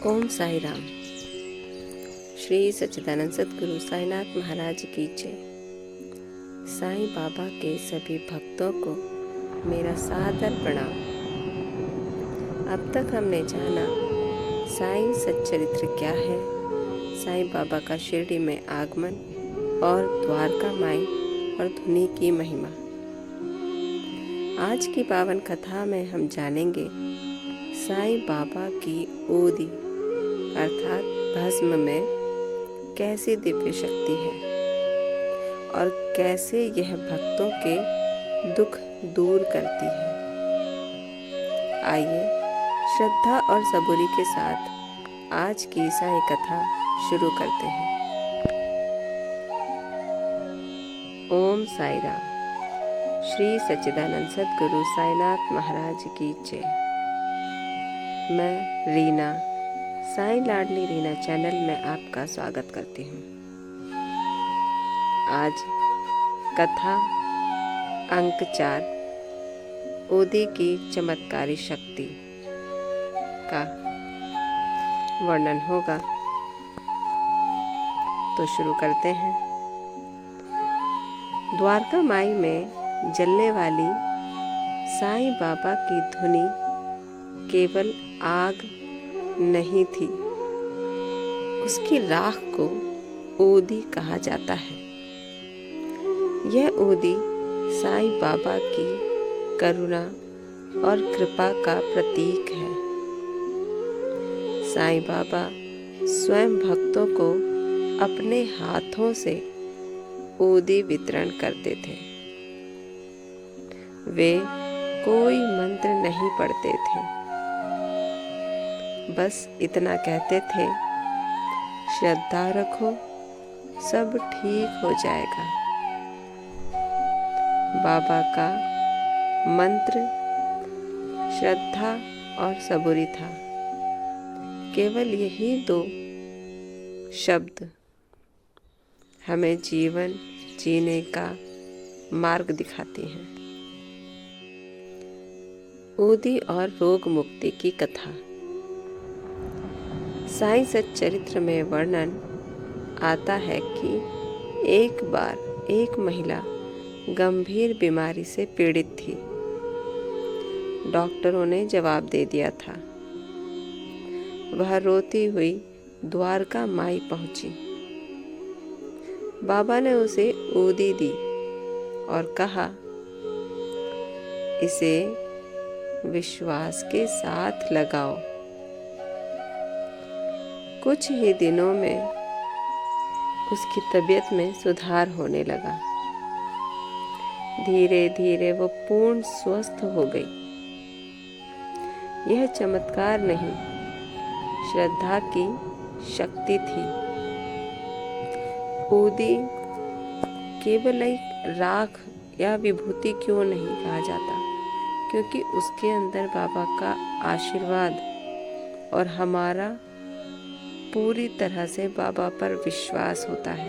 ओम साई राम। श्री सच्चिदानंद सद्गुरु साईनाथ महाराज की जय। साईं बाबा के सभी भक्तों को मेरा सादर प्रणाम। अब तक हमने जाना साईं सच्चरित्र क्या है, साईं बाबा का शिरडी में आगमन और द्वारका माई और धुनी की महिमा। आज की पावन कथा में हम जानेंगे साईं बाबा की ओदी अर्थात भस्म में कैसी दिव्य शक्ति है और कैसे यह भक्तों के दुख दूर करती है। आइए श्रद्धा और सबूरी के साथ आज की साईं कथा शुरू करते हैं। ओम साई राम। श्री सच्चिदानंद सद्गुरु साईनाथ महाराज की जय। मैं रीना साईं लाडली रीना चैनल में आपका स्वागत करती हूँ। आज कथा अंक 4 ओदी की चमत्कारी शक्ति का वर्णन होगा, तो शुरू करते हैं। द्वारका माई में जलने वाली साईं बाबा की धुनी केवल आग नहीं थी, उसकी राख को ओदी कहा जाता है। यह ओदी साईं बाबा की करुणा और कृपा का प्रतीक है। साईं बाबा स्वयं भक्तों को अपने हाथों से ओदी वितरण करते थे। वे कोई मंत्र नहीं पढ़ते थे, बस इतना कहते थे, श्रद्धा रखो सब ठीक हो जाएगा। बाबा का मंत्र श्रद्धा और सबूरी था। केवल यही 2 शब्द हमें जीवन जीने का मार्ग दिखाती हैं। ओदी और रोग मुक्ति की कथा। साईं सच्चरित्र में वर्णन आता है कि एक बार एक महिला गंभीर बीमारी से पीड़ित थी। डॉक्टरों ने जवाब दे दिया था। वह रोती हुई द्वारका माई पहुंची। बाबा ने उसे ओदी दी और कहा, इसे विश्वास के साथ लगाओ। कुछ ही दिनों में उसकी तबीयत में सुधार होने लगा। धीरे धीरे वो पूर्ण स्वस्थ हो गई। यह चमत्कार नहीं, श्रद्धा की शक्ति थी। ओदी केवल एक राख या विभूति क्यों नहीं कहा जाता, क्योंकि उसके अंदर बाबा का आशीर्वाद और हमारा पूरी तरह से बाबा पर विश्वास होता है।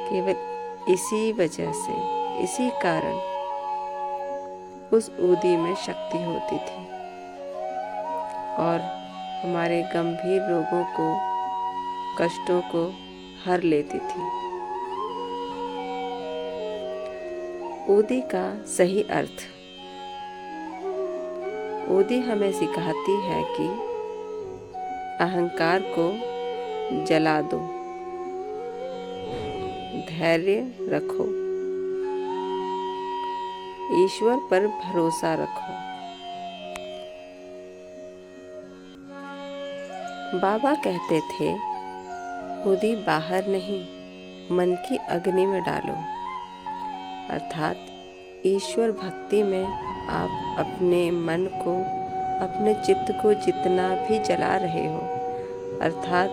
केवल इसी वजह से, इसी कारण उस ओदी में शक्ति होती थी और हमारे गंभीर रोगों को, कष्टों को हर लेती थी। ओदी का सही अर्थ। ओदी हमें सिखाती है कि अहंकार को जला दो, धैर्य रखो, ईश्वर पर भरोसा रखो। बाबा कहते थे, ओदी बाहर नहीं, मन की अग्नि में डालो। अर्थात ईश्वर भक्ति में आप अपने मन को, अपने चित्त को जितना भी जला रहे हो, अर्थात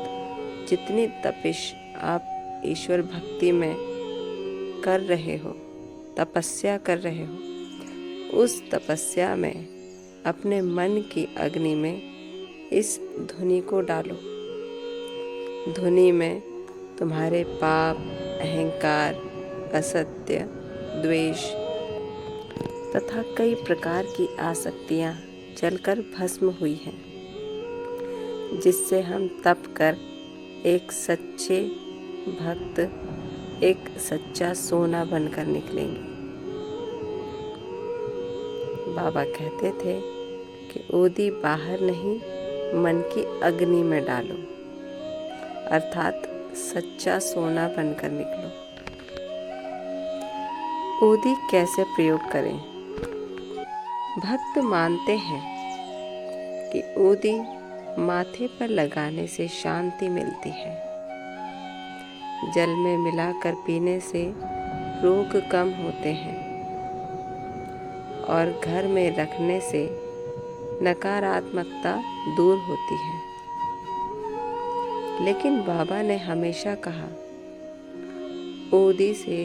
जितनी तपिश आप ईश्वर भक्ति में कर रहे हो, तपस्या कर रहे हो, उस तपस्या में अपने मन की अग्नि में इस धुनी को डालो। धुनी में तुम्हारे पाप, अहंकार, असत्य, द्वेष तथा कई प्रकार की आसक्तियाँ जलकर भस्म हुई हैं। जिससे हम तप कर एक सच्चे भक्त, एक सच्चा सोना बनकर निकलेंगे। बाबा कहते थे कि ओदी बाहर नहीं, मन की अग्नि में डालो, अर्थात सच्चा सोना बनकर निकलो। ओदी कैसे प्रयोग करें? भक्त मानते हैं कि ओदी माथे पर लगाने से शांति मिलती है। जल में मिलाकर पीने से रोग कम होते हैं और घर में रखने से नकारात्मकता दूर होती है। लेकिन बाबा ने हमेशा कहा, ओदी से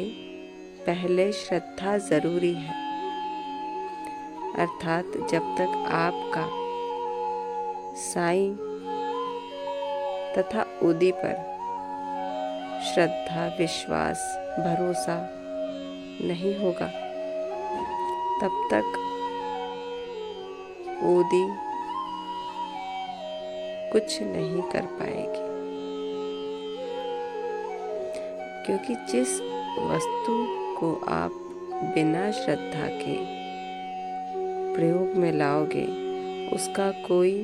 पहले श्रद्धा जरूरी है, अर्थात जब तक आपका साईं तथा ओदी पर श्रद्धा, विश्वास, भरोसा नहीं होगा, तब तक ओदी कुछ नहीं कर पाएगी। क्योंकि जिस वस्तु को आप बिना श्रद्धा के प्रयोग में लाओगे, उसका कोई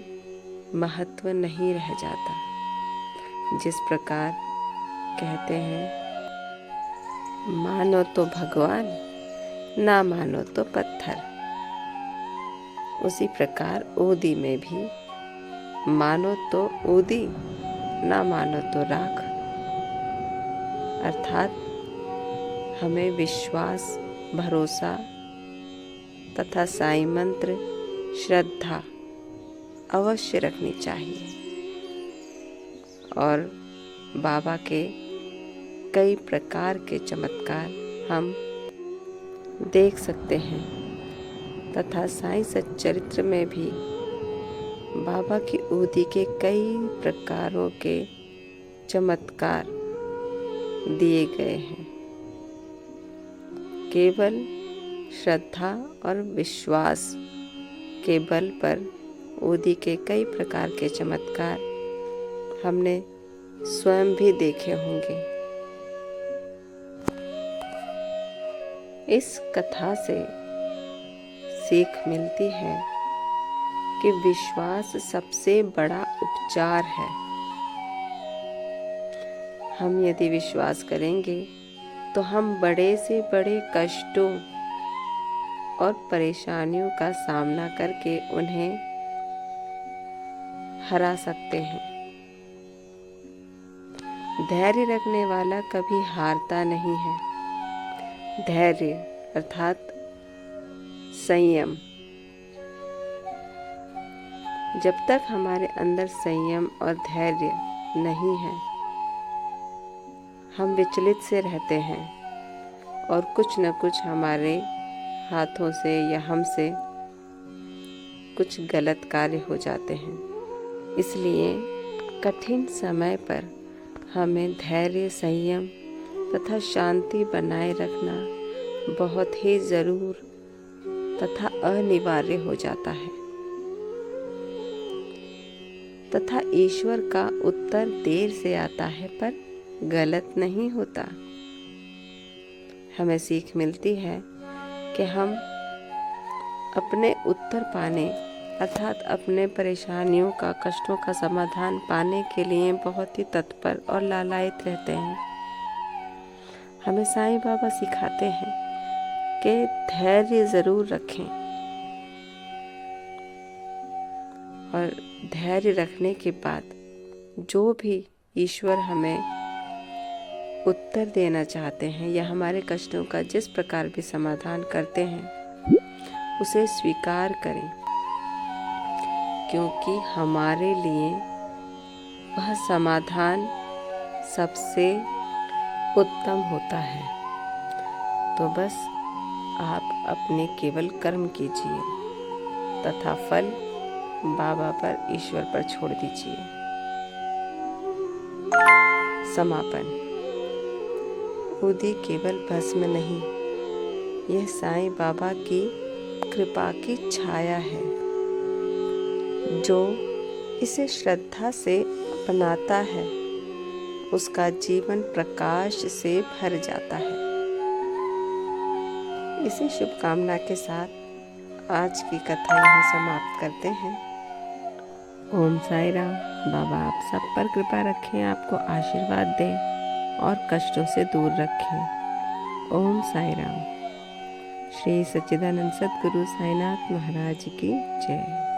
महत्व नहीं रह जाता। जिस प्रकार कहते हैं, मानो तो भगवान, ना मानो तो पत्थर, उसी प्रकार ओदी में भी मानो तो ओदी, ना मानो तो राख। अर्थात हमें विश्वास, भरोसा तथा साईं मंत्र, श्रद्धा अवश्य रखनी चाहिए। और बाबा के कई प्रकार के चमत्कार हम देख सकते हैं तथा साईं सच्चरित्र में भी बाबा की ओदी के कई प्रकारों के चमत्कार दिए गए हैं। केवल श्रद्धा और विश्वास के बल पर ओदी के कई प्रकार के चमत्कार हमने स्वयं भी देखे होंगे। इस कथा से सीख मिलती है कि विश्वास सबसे बड़ा उपचार है। हम यदि विश्वास करेंगे तो हम बड़े से बड़े कष्टों और परेशानियों का सामना करके उन्हें हरा सकते हैं। धैर्य रखने वाला कभी हारता नहीं है। धैर्य अर्थात संयम। जब तक हमारे अंदर संयम और धैर्य नहीं है, हम विचलित से रहते हैं और कुछ न कुछ हमारे हाथों से या हमसे कुछ गलत कार्य हो जाते हैं। इसलिए कठिन समय पर हमें धैर्य, संयम तथा शांति बनाए रखना बहुत ही जरूर तथा अनिवार्य हो जाता है। तथा ईश्वर का उत्तर देर से आता है, पर गलत नहीं होता। हमें सीख मिलती है कि हम अपने उत्तर पाने अर्थात अपने परेशानियों का, कष्टों का समाधान पाने के लिए बहुत ही तत्पर और लालायित रहते हैं। हमें साईं बाबा सिखाते हैं कि धैर्य जरूर रखें और धैर्य रखने के बाद जो भी ईश्वर हमें उत्तर देना चाहते हैं या हमारे कष्टों का जिस प्रकार भी समाधान करते हैं, उसे स्वीकार करें, क्योंकि हमारे लिए वह समाधान सबसे उत्तम होता है। तो बस आप अपने केवल कर्म कीजिए तथा फल बाबा पर, ईश्वर पर छोड़ दीजिए। समापन। ओदी केवल भस्म नहीं, यह साईं बाबा की कृपा की छाया है जो इसे श्रद्धा से अपनाता है, उसका जीवन प्रकाश से भर जाता है। इसी शुभकामना के साथ आज की कथा यहीं समाप्त करते हैं। ओम साई राम। बाबा आप सब पर कृपा रखें, आपको आशीर्वाद दें और कष्टों से दूर रखें। ओम साई राम। श्री सच्चिदानंद सद्गुरु साईनाथ महाराज की जय।